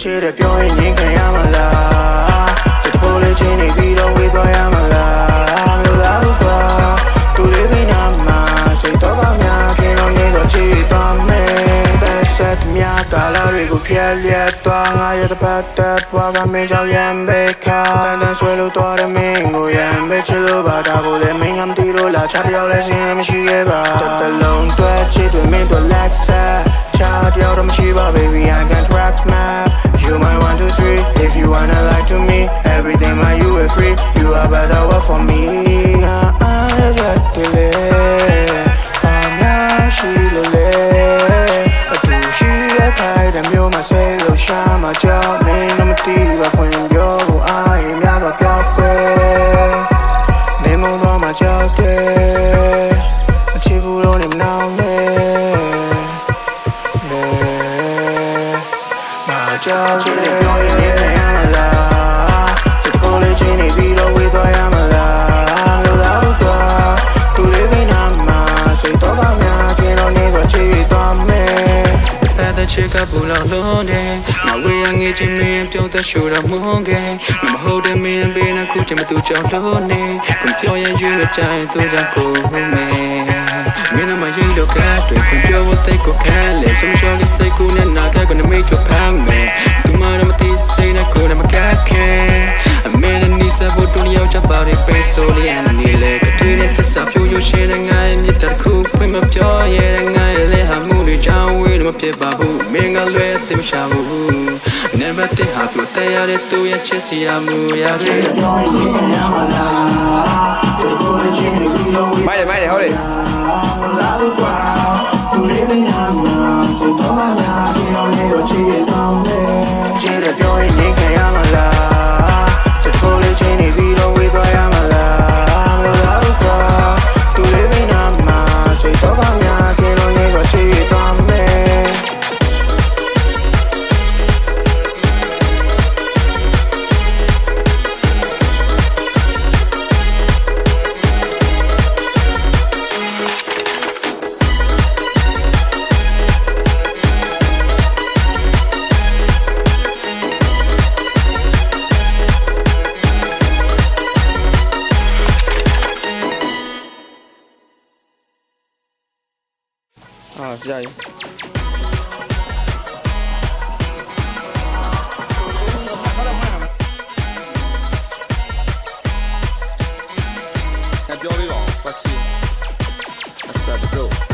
ချစ်တဲ့ပြောရင်ငင်းခံရမလားဒီတပိုးလေးချင်းနေပြီးတော့ဝေးသွားရမလားမလို့လားဘူးကွာသူလေးပြီးနာမှာစိတ်တော့ပါများကင်းတော့နေတော့ချစ်သွားမယ်သက်ဆက်များကာလာတွေကိုဖျက်လျက်သွားငါရဲ့တစ်ပတ်တက်ပွားကမင်းကြောင့်ရံပဲခါတန်းဆွဲလို့သွားတယ်မင်းကိုရံပဲချစ်လို့ပါဒါကိုလည်းမင်းကမသိလို့လားချတယောက်လည်းစင်းမရှိခဲ့ပါတလုံးတွဲချစ်တွေမင်းတို့လက်ဆက်ချတယောက်တော့မရှိပါ baby I can track man You my 1, 2, 3 If you wanna lie to me Everything my you are free You are better work for me Chitတဲ့ပြောရင်ငင်းခံရမလားဒီတပိုးလေးချင်းနေပြီးတော့ဝေးသွားရမလားမလို့လားဘူးကွာသူလေးပြီးနာမှာစိတ်တော့ပါများကင်းတော့နေတော့ချစ်သွားမယ်အဲ့တဲ့ချစ်ကပူလောက်လုံးတယ်ငါဝေးရငေးချင်းမင်းပြောတဲ့ရှိုးတော့မုန်းခဲ့မမဟုတ်တဲ့မင်းဘေးနဲ့ခုချင်းမတူကြောင်လုံးနေခွန်ပြောရင်ယူရကြရင်သူကြောင့်ကိုမယ်မင်းတို့မရိတ်တော့ကတ်တွေခွန်ပြောဖို့တိတ်ကိုခဲလေဆုံးရှော်လေးစိတ်ကူးနဲ့နာခဲ့ကနေမိတ်ချဖမ်းမယ်သူမတော့မသိစိတ်နဲ့ကိုယ်နဲ့မကတ်ခဲအမေနဲ့နီးစပ်ဖို့တို့ရောက်ချပါတဲ့ပေးဆိုလေးအန်နီလေကတွေးနဲ့သစ္စာပြိုရှိတဲ့ငါရဲ့မြတ်တဲ့ခုခွင့်မပြောရတဲ့ငါရဲ့လေဟာမှုတွေကြောင်းဝေးတော့မဖြစ်ပါဘူးမင်းကလွဲသိမရှာဘူး Never think how to tell you to your chest ya mu ya che Mày hôi đi Dài Hãy subscribe cho kênh Ghiền Mì Gõ để không bỏ lỡ những video hấp dẫn